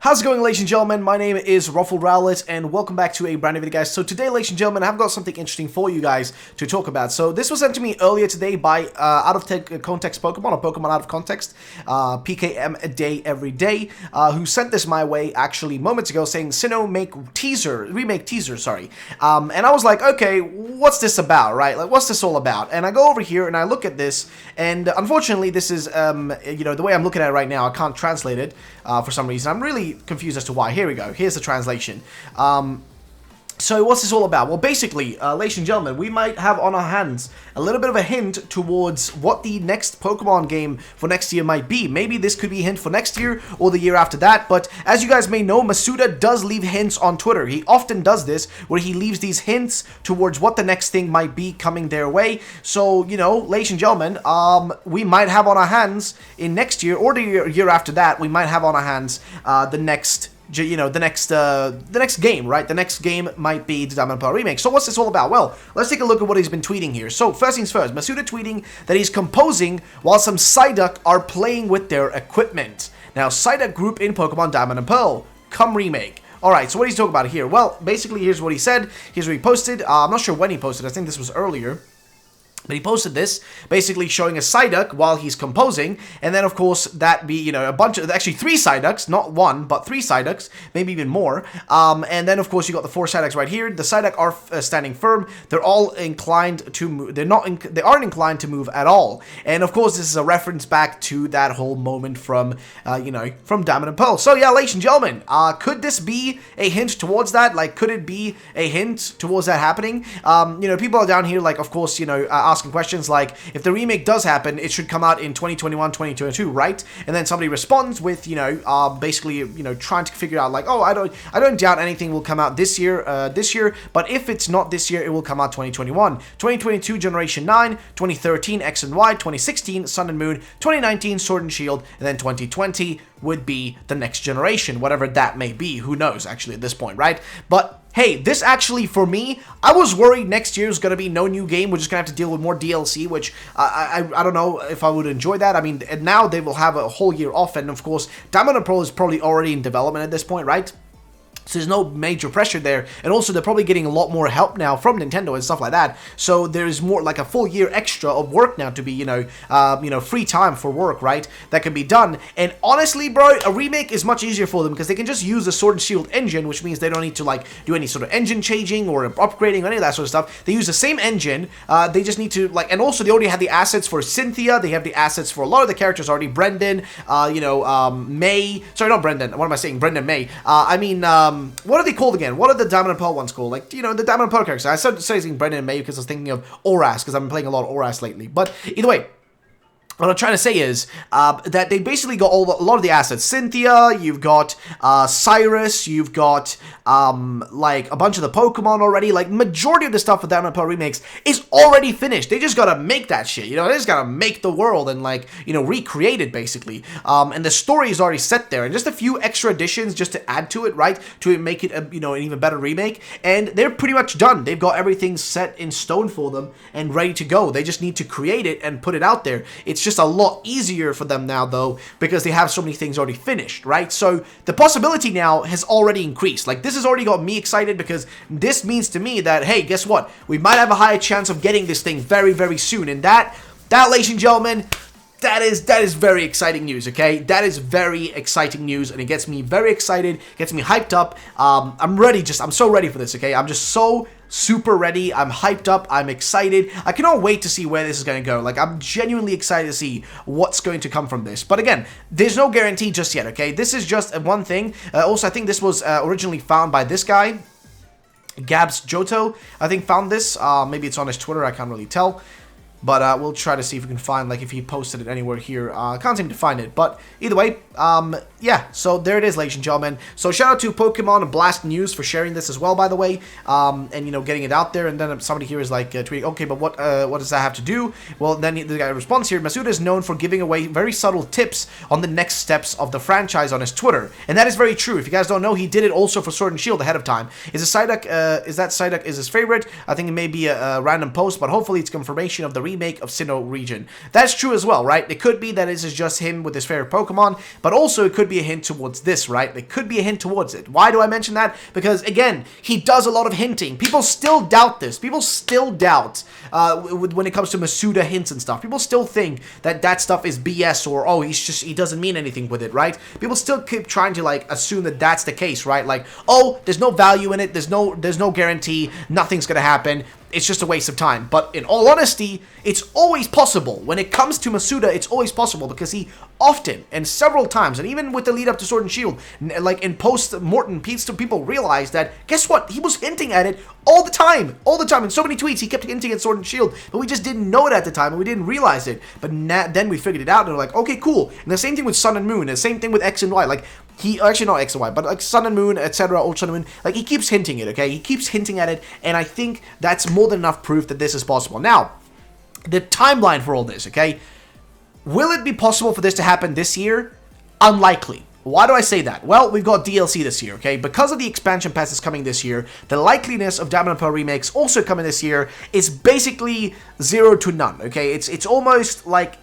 How's it going, ladies and gentlemen? My name is Ruffle Rowlet, and welcome back to a brand new video, guys. So today, ladies and gentlemen, I've got something interesting for you guys to talk about. So this was sent to me earlier today by out of context Pokemon, or Pokemon out of context, PKM a day every day, who sent this my way actually moments ago, saying Sinnoh remake teaser, sorry. And I was like, okay, what's this about, right? Like, what's this all about? And I go over here and I look at this, and unfortunately, this is you know, the way I'm looking at it right now, I can't translate it for some reason. I'm really confused as to why. Here we go. Here's the translation. So what's this all about? Well, basically, ladies and gentlemen, we might have on our hands a little bit of a hint towards what the next Pokemon game for next year might be. Maybe this could be a hint for next year or the year after that, but as you guys may know, MASUDA does leave hints on Twitter. He often does this, where he leaves these hints towards what the next thing might be coming their way. So, you know, ladies and gentlemen, we might have on our hands in next year or the year after that, we might have on our hands the next game, right? The next game might be the Diamond and Pearl remake. So what's this all about? Well, let's take a look at what he's been tweeting here. So first things first, MASUDA tweeting that he's composing while some Psyduck are playing with their equipment. Now, Psyduck group in Pokemon Diamond and Pearl, come remake. Alright, so what he's talking about here? Well, basically, here's what he said. Here's what he posted. I'm not sure when he posted. I think this was earlier. But he posted this, basically showing a Psyduck while he's composing, and then, of course, that be, you know, a bunch of, actually 3 Psyducks, not 1, but 3 Psyducks, maybe even more, and then, of course, you got the 4 Psyducks right here. The Psyduck are standing firm. They're all inclined to move. They aren't inclined to move at all, and, of course, this is a reference back to that whole moment from, you know, from Diamond and Pearl. So, yeah, ladies and gentlemen, could this be a hint towards that? Like, could it be a hint towards that happening? You know, people are down here, like, of course, you know, asking questions like, if the remake does happen, it should come out in 2021, 2022, right? And then somebody responds with, you know, basically, you know, trying to figure out like, oh, I don't doubt anything will come out this year, but if it's not this year, it will come out 2021, 2022 Generation 9, 2013 X and Y, 2016 Sun and Moon, 2019 Sword and Shield, and then 2020 would be the next generation, whatever that may be. Who knows, actually, at this point, right? But hey, this actually, for me, I was worried next year is going to be no new game. We're just going to have to deal with more DLC, which I don't know if I would enjoy that. I mean, now they will have a whole year off, and of course, Diamond and Pearl is probably already in development at this point, right? So there's no major pressure there, and also they're probably getting a lot more help now from Nintendo and stuff like that. So there's more like a full year extra of work now to be, you know, free time for work, right? That can be done. And honestly, bro, a remake is much easier for them because they can just use the Sword and Shield engine, which means they don't need to like do any sort of engine changing or upgrading or any of that sort of stuff. They use the same engine. They just need to like, and also they already have the assets for Cynthia. They have the assets for a lot of the characters already. Brendan, you know, May. Sorry, not Brendan. What am I saying? Brendan May. I mean, what are they called again? What are the Diamond and Pearl ones called? Like, you know, the Diamond and Pearl characters. I started saying Brendan and May because I was thinking of Oras, because I've been playing a lot of Oras lately. But either way, what I'm trying to say is that they basically got a lot of the assets. Cynthia, you've got Cyrus, you've got like a bunch of the Pokemon already. Like, majority of the stuff for Diamond and Pearl remakes is already finished. They just gotta make that shit, you know? They just gotta make the world and, like, you know, recreate it, basically. And the story is already set there. And just a few extra additions just to add to it, right? To make it, you know, an even better remake. And they're pretty much done. They've got everything set in stone for them and ready to go. They just need to create it and put it out there. It's just a lot easier for them now, though, because they have so many things already finished, right? So the possibility now has already increased. Like, this has already got me excited because this means to me that, hey, guess what? We might have a higher chance of getting this thing very, very soon. And that, ladies and gentlemen, that is very exciting news, okay? That is very exciting news, and it gets me very excited, gets me hyped up. I'm ready, I'm so ready for this, okay? I'm just so super ready. I'm hyped up. I'm excited. I cannot wait to see where this is going to go. Like, I'm genuinely excited to see what's going to come from this. But again, there's no guarantee just yet, okay? This is just one thing. Also, I think this was originally found by this guy, Gabs Johto, I think, found this. Maybe it's on his Twitter. I can't really tell. But we'll try to see if we can find, like, if he posted it anywhere here. Can't seem to find it. But either way, yeah, so there it is, ladies and gentlemen. So shout out to Pokemon Blast News for sharing this as well, by the way. And, you know, getting it out there. And then somebody here is like tweeting, okay, but what does that have to do? Well, then the guy responds here, MASUDA is known for giving away very subtle tips on the next steps of the franchise on his Twitter. And that is very true. If you guys don't know, he did it also for Sword and Shield ahead of time. Is that Psyduck is his favorite? I think it may be a random post, but hopefully it's confirmation of the remake of Sinnoh region. That's true as well, right? It could be that this is just him with his favorite Pokemon, but also it could be a hint towards this, right? It could be a hint towards it. Why do I mention that? Because, again, he does a lot of hinting. People still doubt this. People still doubt when it comes to MASUDA hints and stuff. People still think that that stuff is BS or, oh, he doesn't mean anything with it, right? People still keep trying to, like, assume that that's the case, right? Like, oh, there's no value in it. There's no guarantee. Nothing's gonna happen. It's just a waste of time. But in all honesty, it's always possible. When it comes to MASUDA, it's always possible because he often and several times, and even with the lead up to Sword and Shield, like in post-mortem, people realized that, guess what? He was hinting at it all the time. All the time. In so many tweets, he kept hinting at Sword and Shield, but we just didn't know it at the time, and we didn't realize it. But then we figured it out, and we're like, okay, cool. And the same thing with Sun and Moon, and the same thing with X and Y. Like, he, actually not X and Y, but like Sun and Moon, etc., Old Sun and Moon, like, he keeps hinting it, okay? He keeps hinting at it, and I think that's more than enough proof that this is possible. Now, the timeline for all this, okay? Will it be possible for this to happen this year? Unlikely. Why do I say that? Well, we've got DLC this year, okay? Because of the expansion passes coming this year, the likeliness of Diamond and Pearl remakes also coming this year is basically 0 to none, okay? It's almost like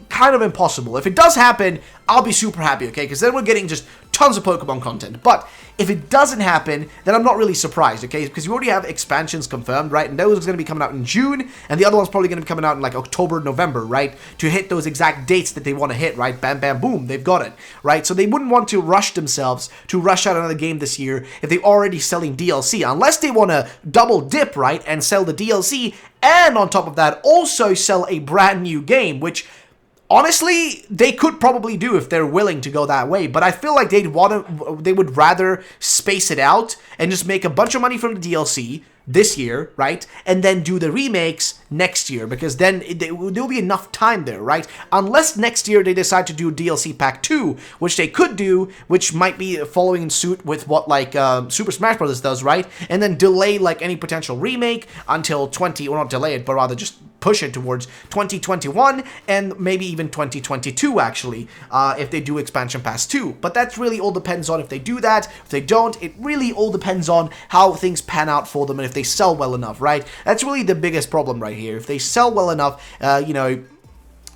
kind of impossible. If it does happen, I'll be super happy, okay? Because then we're getting just tons of Pokemon content. But if it doesn't happen, then I'm not really surprised, okay? Because we already have expansions confirmed, right? And those are going to be coming out in June, and the other one's probably going to be coming out in like October, November, right? To hit those exact dates that they want to hit, right? Bam, bam, boom, they've got it, right? So they wouldn't want to rush themselves to rush out another game this year if they're already selling DLC, unless they want to double dip, right? And sell the DLC, and on top of that, also sell a brand new game, which honestly, they could probably do if they're willing to go that way, but I feel like they would rather space it out and just make a bunch of money from the DLC this year, right? And then do the remakes next year, because then there'll be enough time there, right? Unless next year they decide to do DLC Pack 2, which they could do, which might be following in suit with what, like, Super Smash Bros. Does, right? And then delay, like, any potential remake until or not delay it, but rather just push it towards 2021 and maybe even 2022, actually, if they do Expansion Pass 2. But that really all depends on if they do that. If they don't, it really all depends on how things pan out for them and if they sell well enough, right? That's really the biggest problem right here. If they sell well enough, you know,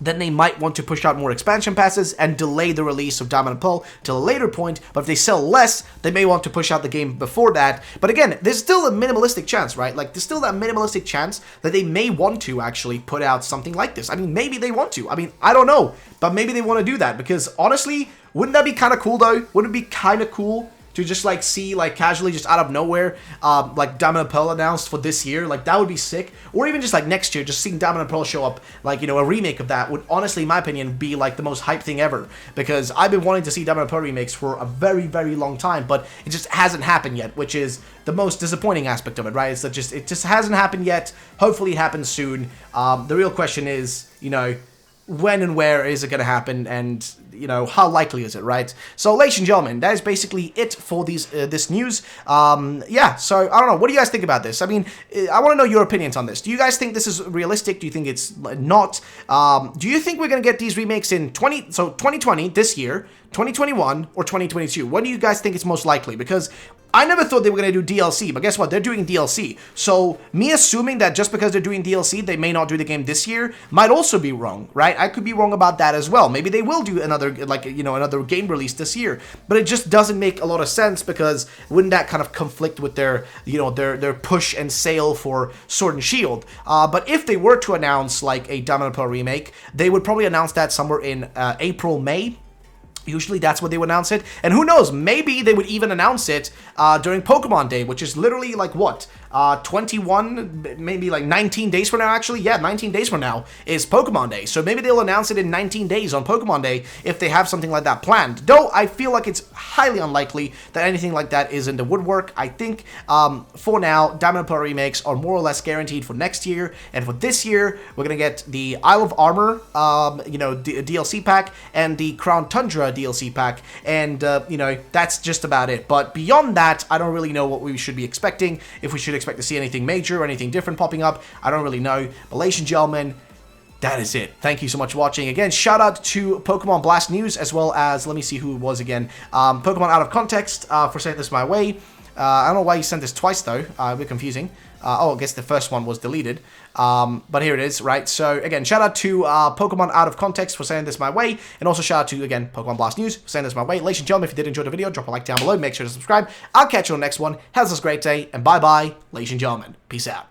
then they might want to push out more expansion passes and delay the release of Diamond and Pearl till a later point. But if they sell less, they may want to push out the game before that. But again, there's still a minimalistic chance, right? Like, there's still that minimalistic chance that they may want to actually put out something like this. I mean, maybe they want to. I mean, I don't know. But maybe they want to do that, because honestly, wouldn't that be kind of cool, though? Wouldn't it be kind of cool to just, like, see, like, casually, just out of nowhere, like, Diamond and Pearl announced for this year? Like, that would be sick. Or even just, like, next year, just seeing Diamond and Pearl show up, like, you know, a remake of that would, honestly, in my opinion, be, like, the most hype thing ever. Because I've been wanting to see Diamond and Pearl remakes for a very, very long time, but it just hasn't happened yet, which is the most disappointing aspect of it, right? It's that it just hasn't happened yet. Hopefully it happens soon. The real question is, you know, when and where is it going to happen, and, you know, how likely is it, right? So, ladies and gentlemen, that is basically it for this news. Yeah, so, I don't know, what do you guys think about this? I mean, I want to know your opinions on this. Do you guys think this is realistic? Do you think it's not? Do you think we're going to get these remakes in 2020, this year, 2021, or 2022? When do you guys think it's most likely? Because I never thought they were going to do DLC, but guess what? They're doing DLC. So, me assuming that just because they're doing DLC, they may not do the game this year, might also be wrong, right? I could be wrong about that as well. Maybe they will do another, like, you know, another game release this year. But it just doesn't make a lot of sense, because wouldn't that kind of conflict with their, you know, their push and sale for Sword and Shield? But if they were to announce, like, a Diamond and Pearl remake, they would probably announce that somewhere in April, May. Usually that's when they would announce it. And who knows, maybe they would even announce it during Pokemon Day, which is literally like what? 21, maybe like 19 days from now, actually. Yeah, 19 days from now is Pokemon Day. So maybe they'll announce it in 19 days on Pokemon Day if they have something like that planned. Though I feel like it's highly unlikely that anything like that is in the woodwork. I think for now, Diamond and Pearl remakes are more or less guaranteed for next year. And for this year, we're going to get the Isle of Armor, you know, DLC pack, and the Crown Tundra DLC pack, and you know, that's just about it. But beyond that, I don't really know what we should be expecting. If we should expect to see anything major or anything different popping up, I don't really know. But ladies and gentlemen, that is it. Thank you so much for watching. Again, shout out to Pokemon Blast News, as well as, let me see who it was again, Pokemon Out of Context, for sending this my way. I don't know why you sent this twice, though. A bit confusing. Oh, I guess the first one was deleted. But here it is, right? So, again, shout out to Pokemon Out of Context for sending this my way. And also shout out to, again, Pokemon Blast News for sending this my way. Ladies and gentlemen, if you did enjoy the video, drop a like down below. Make sure to subscribe. I'll catch you on the next one. Have a great day. And bye-bye, ladies and gentlemen. Peace out.